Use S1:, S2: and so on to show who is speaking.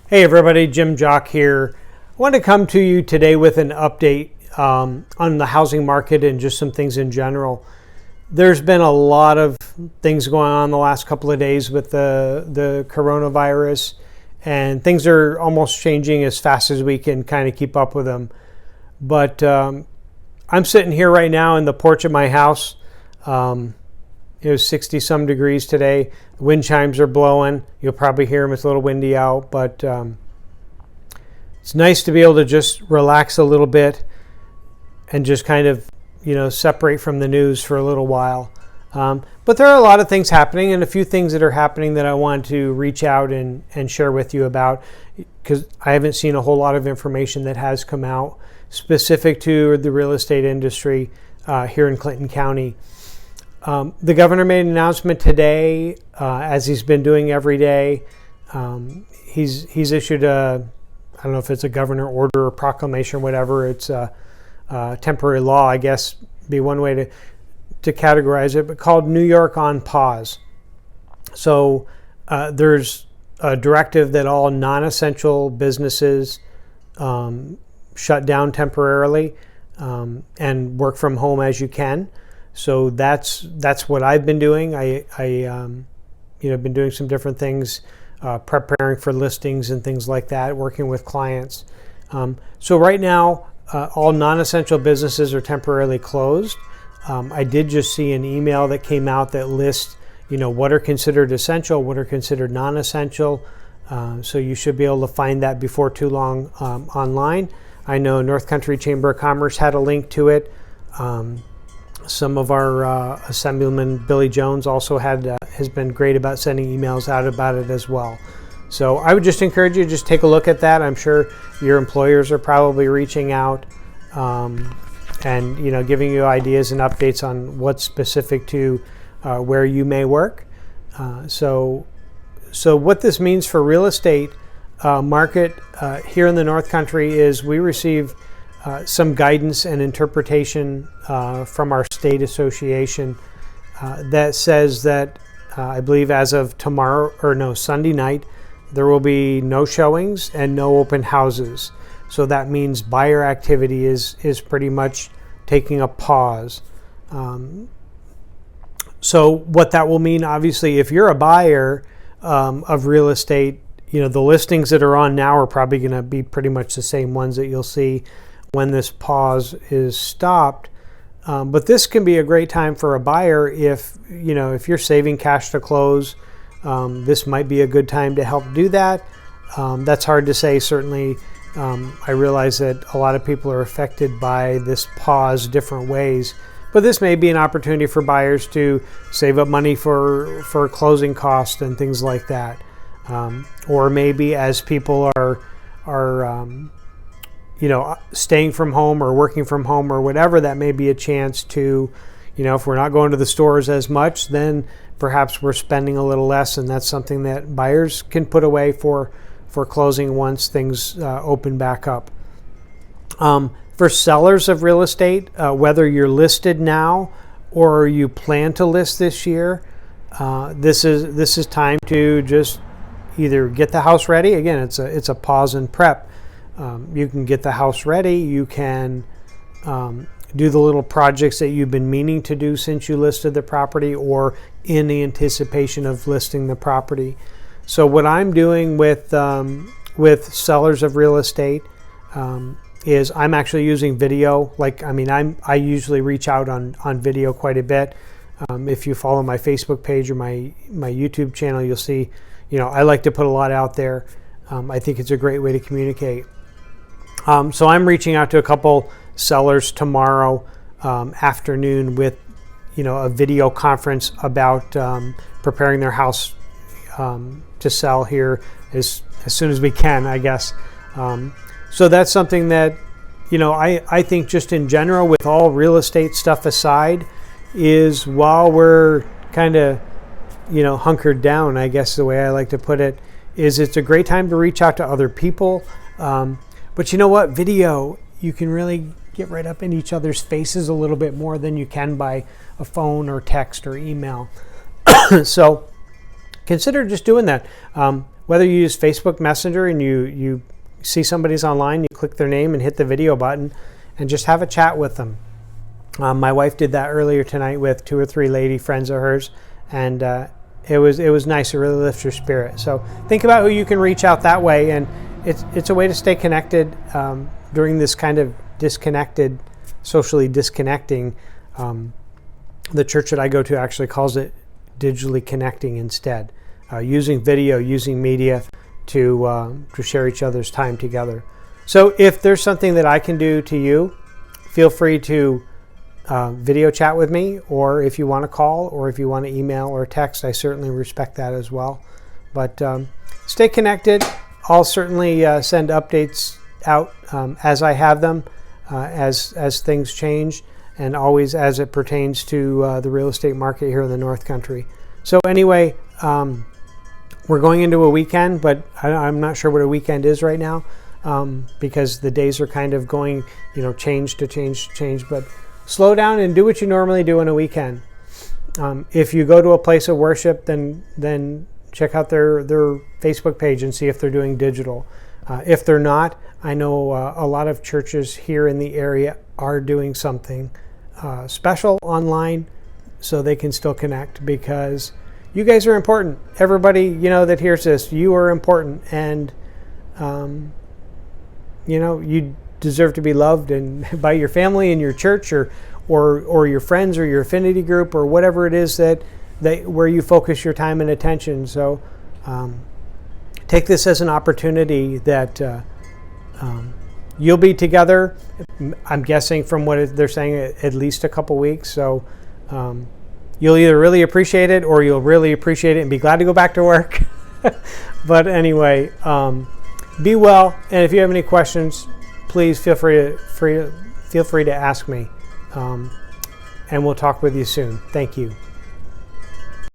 S1: Hey everybody, Jim Jock here. I want to come to you today with an update on the housing market and just some things in general. There's been a lot of things going on the last couple of days with the coronavirus, and things are almost changing as fast as we can kind of keep up with them. But I'm sitting here right now in the porch of my house. It was 60 some degrees today. The wind chimes are blowing. You'll probably hear them. It's a little windy out, but it's nice to be able to just relax a little bit and just kind of, separate from the news for a little while. But there are a lot of things happening, and a few things that are happening that I want to reach out and share with you about, because I haven't seen a whole lot of information that has come out specific to the real estate industry here in Clinton County. The governor made an announcement today, as he's been doing every day. He's issued I don't know if it's a governor order or proclamation or whatever. It's a temporary law, I guess, be one way to categorize it, but called New York on Pause. So there's a directive that all non-essential businesses shut down temporarily and work from home as you can. So that's what I've been doing. I been doing some different things, preparing for listings and things like that, working with clients. So right now, all non-essential businesses are temporarily closed. I did just see an email that came out that lists, what are considered essential, what are considered non-essential. So you should be able to find that before too long online. I know North Country Chamber of Commerce had a link to it. Some of our Assemblyman Billy Jones also has been great about sending emails out about it as well. So I would just encourage you to just take a look at that. I'm sure your employers are probably reaching out and giving you ideas and updates on what's specific to where you may work. So what this means for real estate market here in the North Country is we receive some guidance and interpretation from our state association that says that I believe as of Sunday night, there will be no showings and no open houses. So that means buyer activity is pretty much taking a pause. So what that will mean, obviously, if you're a buyer of real estate, the listings that are on now are probably going to be pretty much the same ones that you'll see when this pause is stopped. But this can be a great time for a buyer if you're saving cash to close. This might be a good time to help do that. That's hard to say, certainly. I realize that a lot of people are affected by this pause different ways, but this may be an opportunity for buyers to save up money for closing costs and things like that. Or maybe as people are staying from home or working from home or whatever, that may be a chance to, if we're not going to the stores as much, then perhaps we're spending a little less, and that's something that buyers can put away for closing once things open back up. For sellers of real estate, whether you're listed now or you plan to list this year, this is time to just either get the house ready. Again, it's a pause and prep. You can get the house ready. You can do the little projects that you've been meaning to do since you listed the property or in the anticipation of listing the property. So what I'm doing with sellers of real estate is I'm actually using video. I usually reach out on video quite a bit. If you follow my Facebook page or my YouTube channel, you'll see, I like to put a lot out there. I think it's a great way to communicate. So I'm reaching out to a couple sellers tomorrow afternoon with, a video conference about preparing their house to sell here as soon as we can, I guess. So that's something that, I think just in general, with all real estate stuff aside, is while we're kind of, hunkered down, I guess the way I like to put it, is it's a great time to reach out to other people. But you know what? Video, you can really get right up in each other's faces a little bit more than you can by a phone or text or email. So consider just doing that. whether you use Facebook Messenger and you see somebody's online, you click their name and hit the video button and just have a chat with them. My wife did that earlier tonight with 2 or 3 lady friends of hers, and it was nice. It really lifts your spirit. So think about who you can reach out that way, and it's a way to stay connected during this kind of socially disconnecting. The church that I go to actually calls it digitally connecting instead, using video, using media to share each other's time together. So if there's something that I can do to you, feel free to video chat with me, or if you want to call, or if you want to email or text, I certainly respect that as well. But stay connected. I'll certainly send updates out as I have them, as things change, and always as it pertains to the real estate market here in the North Country. So anyway, we're going into a weekend, but I'm not sure what a weekend is right now, because the days are kind of going, change to change. But slow down and do what you normally do on a weekend. If you go to a place of worship, then check out their Facebook page and see if they're doing digital. If they're not, I know a lot of churches here in the area are doing something special online so they can still connect, because you guys are important. Everybody that hears this, you are important, and you deserve to be loved and by your family and your church, or your friends, or your affinity group, or whatever it is that where you focus your time and attention. So take this as an opportunity that you'll be together, I'm guessing from what they're saying, at least a couple weeks. So you'll either really appreciate it, or you'll really appreciate it and be glad to go back to work. But anyway, be well. And if you have any questions, please feel free to ask me. And we'll talk with you soon. Thank you.